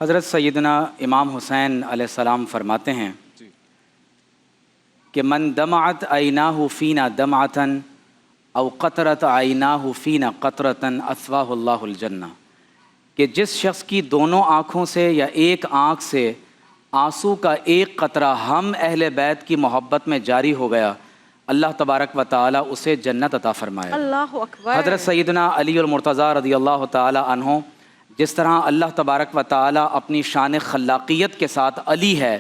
حضرت سیدنا امام حسین علیہ السلام فرماتے ہیں کہ من دمعت عیناہ فینا دمعتن او قطرت عیناہ فینا قطرتن اثواہ اللہ الجنہ، کہ جس شخص کی دونوں آنکھوں سے یا ایک آنکھ سے آنسو کا ایک قطرہ ہم اہل بیت کی محبت میں جاری ہو گیا، اللہ تبارک و تعالیٰ اسے جنت عطا فرمائے۔ اللہ اکبر۔ حضرت سیدنا علی المرتضیٰ رضی اللہ تعالیٰ عنہ، جس طرح اللہ تبارک و تعالیٰ اپنی شان خلاقیت کے ساتھ علی ہے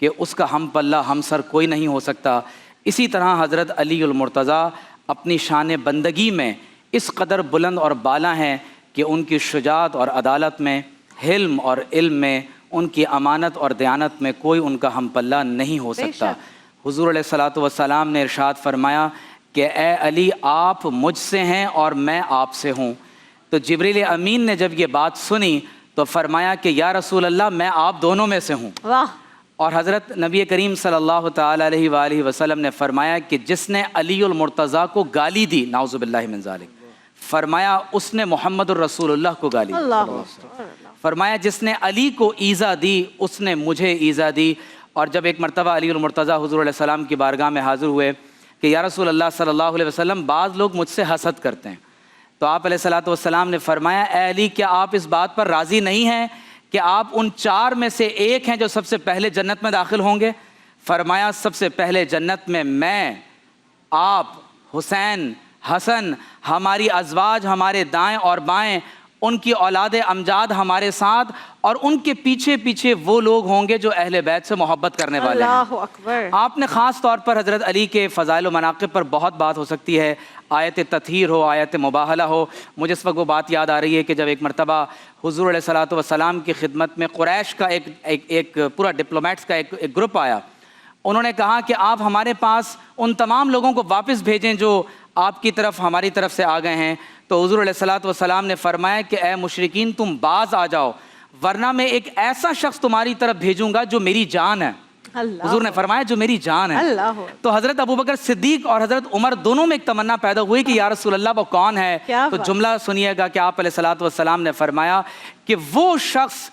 کہ اس کا ہم پلہ ہم سر کوئی نہیں ہو سکتا، اسی طرح حضرت علی المرتضیٰ اپنی شان بندگی میں اس قدر بلند اور بالا ہیں کہ ان کی شجاعت اور عدالت میں، حلم اور علم میں، ان کی امانت اور دیانت میں کوئی ان کا ہم پلہ نہیں ہو سکتا۔ حضور علیہ الصلوۃ والسلام نے ارشاد فرمایا کہ اے علی آپ مجھ سے ہیں اور میں آپ سے ہوں۔ تو جبریل امین نے جب یہ بات سنی تو فرمایا کہ یا رسول اللہ میں آپ دونوں میں سے ہوں۔ واہ۔ اور حضرت نبی کریم صلی اللہ تعالیٰ علیہ وآلہ وسلم نے فرمایا کہ جس نے علی المرتضیٰ کو گالی دی، نعوذ باللہ من ذالک، فرمایا اس نے محمد الرسول اللہ کو گالی دی۔ فرمایا جس نے علی کو ایذا دی اس نے مجھے ایذا دی۔ اور جب ایک مرتبہ علی المرتضیٰ حضور علیہ السلام کی بارگاہ میں حاضر ہوئے کہ یا رسول اللہ صلی اللہ علیہ وسلم بعض لوگ مجھ سے حسد کرتے ہیں، تو آپ علیہ الصلوۃ والسلام نے فرمایا اے علی کیا آپ اس بات پر راضی نہیں ہیں کہ آپ ان 4 میں سے ایک ہیں جو سب سے پہلے جنت میں داخل ہوں گے؟ فرمایا سب سے پہلے جنت میں آپ، حسین، حسن، ہماری ازواج ہمارے دائیں اور بائیں، ان کی اولاد امجاد ہمارے ساتھ، اور ان کے پیچھے پیچھے وہ لوگ ہوں گے جو اہل بیت سے محبت کرنے والے ہیں۔ اللہ اکبر۔ آپ نے خاص طور پر حضرت علی کے فضائل و مناقب پر بہت بات ہو سکتی ہے، آیت تطہیر ہو، آیت مباہلہ ہو۔ مجھے اس وقت وہ بات یاد آ رہی ہے کہ جب ایک مرتبہ حضور علیہ الصلوۃ والسلام کی خدمت میں قریش کا ایک پورا ڈپلومیٹس کا ایک گروپ آیا، انہوں نے کہا کہ آپ ہمارے پاس ان تمام لوگوں کو واپس بھیجیں جو آپ کی طرف ہماری طرف سے آ گئے ہیں۔ تو حضور علیہ الصلوۃ والسلام نے فرمایا کہ اے مشرکین تم باز آ جاؤ، ورنہ میں ایک ایسا شخص تمہاری طرف بھیجوں گا جو میری جان ہے۔ حضور نے فرمایا جو میری جان ہے۔ تو حضرت ابوبکر صدیق اور حضرت عمر دونوں میں ایک تمنا پیدا ہوئی کہ یا رسول اللہ وہ کون ہے؟ تو جملہ سنیے گا کہ آپ علیہ الصلوۃ والسلام نے فرمایا کہ وہ شخص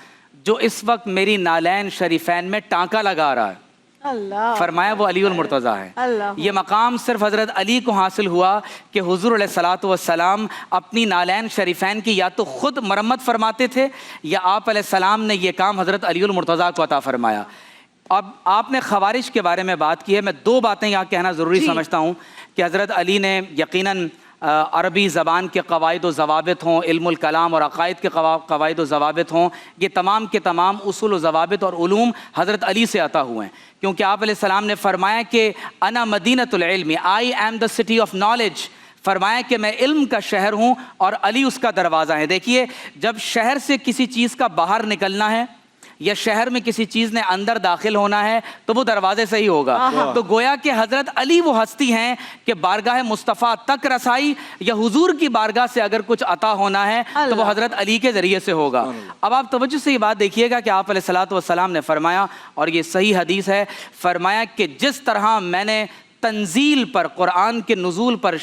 جو اس وقت میری نالین شریفین میں ٹانکا لگا رہا ہے، فرمایا وہ علی المرتضیٰ ہے۔ یہ مقام صرف حضرت علی کو حاصل ہوا کہ حضور علیہ الصلوۃ والسلام اپنی نالین شریفین کی یا تو خود مرمت فرماتے تھے یا آپ علیہ السلام نے یہ کام حضرت علی المرتضیٰ کو عطا فرمایا۔ اب آپ نے خوارج کے بارے میں بات کی ہے، میں 2 باتیں یہاں کہنا ضروری سمجھتا ہوں کہ حضرت علی نے یقیناً عربی زبان کے قواعد و ضوابط ہوں، علم الکلام اور عقائد کے قواعد و ضوابط ہوں، یہ تمام کے تمام اصول و ضوابط اور علوم حضرت علی سے عطا ہوئے ہیں، کیونکہ آپ علیہ السلام نے فرمایا کہ انا مدینۃ العلم، I am the city of knowledge, فرمایا کہ میں علم کا شہر ہوں اور علی اس کا دروازہ ہے۔ دیکھیے جب شہر سے کسی چیز کا باہر نکلنا ہے یا شہر میں کسی چیز نے اندر داخل ہونا ہے تو وہ دروازے سے ہی ہوگا۔ تو گویا کہ حضرت علی وہ ہستی ہیں کہ بارگاہ مصطفیٰ تک رسائی یا حضور کی بارگاہ سے اگر کچھ عطا ہونا ہے تو وہ حضرت علی کے ذریعے سے ہوگا۔ اب آپ توجہ سے یہ بات دیکھیے گا کہ آپ علیہ الصلوۃ والسلام نے فرمایا، اور یہ صحیح حدیث ہے، فرمایا کہ جس طرح میں نے تنزیل پر، قرآن کے نزول پر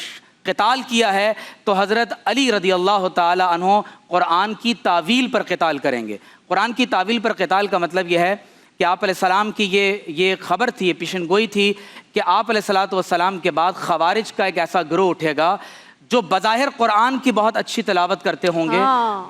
قتال کیا ہے تو حضرت علی رضی اللہ تعالی عنہ قرآن کی تعویل پر قتال کریں گے۔ قرآن کی تعویل پر قتال کا مطلب یہ ہے کہ آپ علیہ السلام کی یہ خبر تھی، یہ پیشن گوئی تھی کہ آپ علیہ الصلوۃ والسلام کے بعد خوارج کا ایک ایسا گروہ اٹھے گا جو بظاہر قرآن کی بہت اچھی تلاوت کرتے ہوں گے،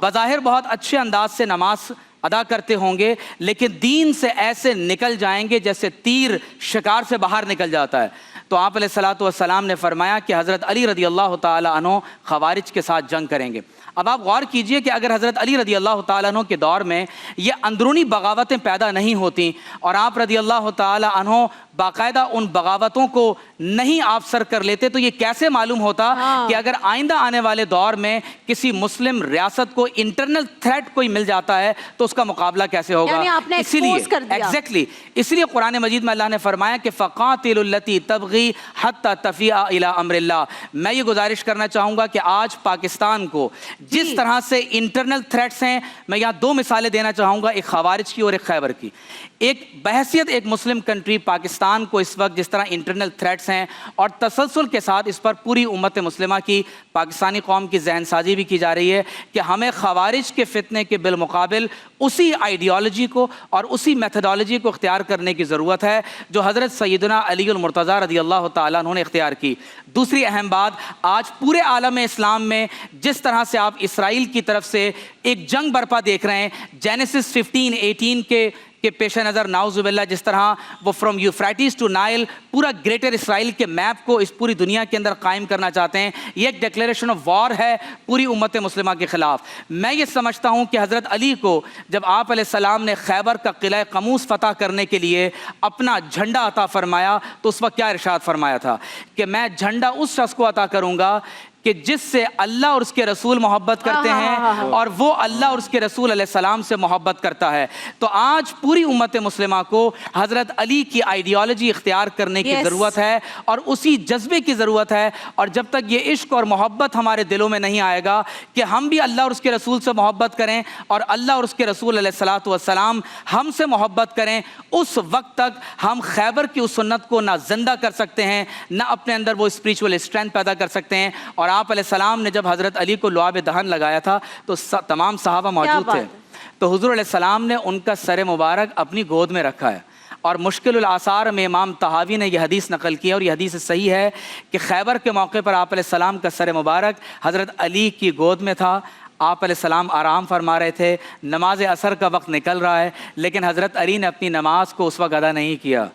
بظاہر بہت اچھے انداز سے نماز ادا کرتے ہوں گے، لیکن دین سے ایسے نکل جائیں گے جیسے تیر شکار سے باہر نکل جاتا ہے۔ تو آپ علیہ الصلوۃ والسلام نے فرمایا کہ حضرت علی رضی اللہ تعالی عنہ خوارج کے ساتھ جنگ کریں گے۔ اب آپ غور کیجئے کہ اگر حضرت علی رضی اللہ تعالیٰ عنہ کے دور میں یہ اندرونی بغاوتیں پیدا نہیں ہوتی اور آپ رضی اللہ تعالیٰ عنہ باقاعدہ ان بغاوتوں کو نہیں آپ سر کر لیتے تو یہ کیسے معلوم ہوتا کہ اگر آئندہ آنے والے دور میں کسی مسلم ریاست کو انٹرنل تھریٹ کوئی مل جاتا ہے تو اس کا مقابلہ کیسے ہوگا؟ اسی لیے قرآن مجید میں اللہ نے فرمایا کہ فَقَاتِلُ الَّتِي تَبْغِي حَتَّى تَفِيءَ إِلَىٰ أَمْرِ اللَّهِ۔ میں یہ گزارش کرنا چاہوں گا کہ آج پاکستان کو جس طرح سے انٹرنل تھریٹس ہیں، میں یہاں 2 مثالیں دینا چاہوں گا، ایک خوارج کی اور ایک خیبر کی۔ ایک بحیثیت ایک مسلم کنٹری پاکستان کو اس وقت جس طرح انٹرنل تھریٹس ہیں اور تسلسل کے ساتھ اس پر پوری امت مسلمہ کی، پاکستانی قوم کی ذہن سازی بھی کی جا رہی ہے کہ ہمیں خوارج کے فتنے کے بالمقابل اسی آئیڈیالوجی کو اور اسی میتھڈالوجی کو اختیار کرنے کی ضرورت ہے جو حضرت سیدنا علی المرتضیٰ رضی اللہ تعالیٰ عنہ نے اختیار کی۔ دوسری اہم بات، آج پورے عالم اسلام میں جس طرح سے آپ اسرائیل کی طرف سے ایک جنگ برپا دیکھ رہے ہیں، جینیسس 15:18 کے پیش نظر نعوذ باللہ جس طرح وہ فرام یوفریٹس ٹو نائل پورا گریٹر اسرائیل کے میپ کو اس پوری دنیا کے اندر قائم کرنا چاہتے ہیں، یہ ایک ڈکلیریشن آف وار ہے پوری امت مسلمہ کے خلاف۔ میں یہ سمجھتا ہوں کہ حضرت علی کو جب آپ علیہ السلام نے خیبر کا قلعہ قموس فتح کرنے کے لیے اپنا جھنڈا عطا فرمایا تو اس وقت کیا ارشاد فرمایا تھا کہ میں جھنڈا اس شخص کو عطا کروں گا کہ جس سے اللہ اور اس کے رسول محبت کرتے ہیں اور وہ اللہ اور اس کے رسول علیہ السلام سے محبت کرتا ہے۔ تو آج پوری امت مسلمہ کو حضرت علی کی آئیڈیالوجی اختیار کرنے کی ضرورت ہے اور اسی جذبے کی ضرورت ہے، اور جب تک یہ عشق اور محبت ہمارے دلوں میں نہیں آئے گا کہ ہم بھی اللہ اور اس کے رسول سے محبت کریں اور اللہ اور اس کے رسول علیہ الصلوۃ والسلام ہم سے محبت کریں، اس وقت تک ہم خیبر کی اس سنت کو نہ زندہ کر سکتے ہیں، نہ اپنے اندر وہ اسپریچول اسٹرینتھ پیدا کر سکتے ہیں۔ اور آپ علیہ السلام نے جب حضرت علی کو لعاب دہن لگایا تھا تو تمام صحابہ موجود تھے، تو حضور علیہ السلام نے ان کا سر مبارک اپنی گود میں رکھا ہے، اور مشکل الآثار میں امام طحاوی نے یہ حدیث نقل کی اور یہ حدیث صحیح ہے کہ خیبر کے موقع پر آپ علیہ السلام کا سر مبارک حضرت علی کی گود میں تھا۔ آپ علیہ السلام آرام فرما رہے تھے، نماز عصر کا وقت نکل رہا ہے، لیکن حضرت علی نے اپنی نماز کو اس وقت ادا نہیں کیا،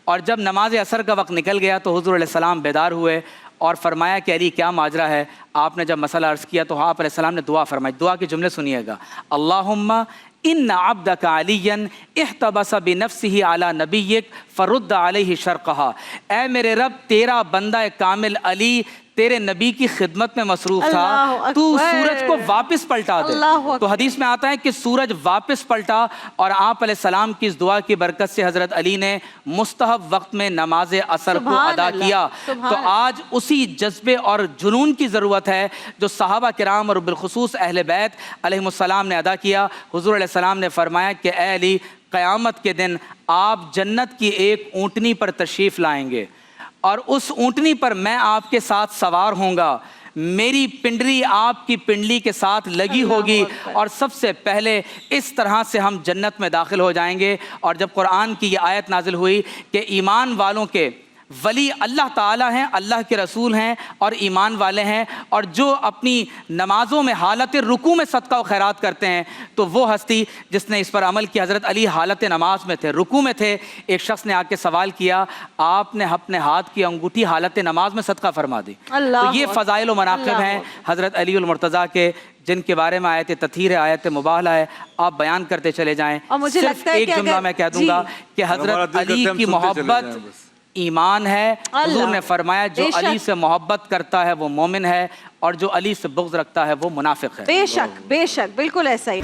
اور جب نماز عصر کا وقت نکل گیا تو حضور علیہ السلام بیدار ہوئے اور فرمایا کہ علی کیا ماجرا ہے؟ آپ نے جب مسئلہ عرض کیا تو آپ علیہ السلام نے دعا فرمائی، دعا کے جملے سنیے گا، اللہم ان عبدک علی احتبس بنفسہ علی نبیک فرد علیہ شرقہا، اے میرے رب تیرا بندہ کامل علی تیرے نبی کی خدمت میں مصروف تھا، تو سورج کو واپس پلٹا دے۔ تو حدیث میں آتا ہے کہ سورج واپس پلٹا اور آپ علیہ السلام کی اس دعا کی برکت سے حضرت علی نے مستحب وقت میں نماز عصر کو ادا کیا۔ تو آج اسی جذبے اور جنون کی ضرورت ہے جو صحابہ کرام اور بالخصوص اہل بیت علیہم السلام نے ادا کیا۔ حضور علیہ السلام نے فرمایا کہ اے علی، قیامت کے دن آپ جنت کی ایک اونٹنی پر تشریف لائیں گے اور اس اونٹنی پر میں آپ کے ساتھ سوار ہوں گا، میری پنڈلی آپ کی پنڈلی کے ساتھ لگی ہوگی، اور سب سے پہلے اس طرح سے ہم جنت میں داخل ہو جائیں گے۔ اور جب قرآن کی یہ آیت نازل ہوئی کہ ایمان والوں کے ولی اللہ تعالیٰ ہیں، اللہ کے رسول ہیں اور ایمان والے ہیں، اور جو اپنی نمازوں میں حالت رکوع میں صدقہ و خیرات کرتے ہیں، تو وہ ہستی جس نے اس پر عمل کیا۔ حضرت علی حالت نماز میں تھے، رکوع میں تھے، ایک شخص نے آ کے سوال کیا، آپ نے اپنے ہاتھ کی انگوٹھی حالت نماز میں صدقہ فرما دی۔ تو یہ فضائل و مناقب ہیں حضرت علی المرتضیٰ کے، جن کے بارے میں آیت تطہیر ہے، آیت مباہلہ ہے، آپ بیان کرتے چلے جائیں۔ صرف ایک جملہ میں کہہ دوں گا کہ حضرت علی کی محبت ایمان ہے۔ حضور نے فرمایا جو علی سے محبت کرتا ہے وہ مومن ہے، اور جو علی سے بغض رکھتا ہے وہ منافق ہے۔ بے شک، بے شک، بالکل ایسا ہی۔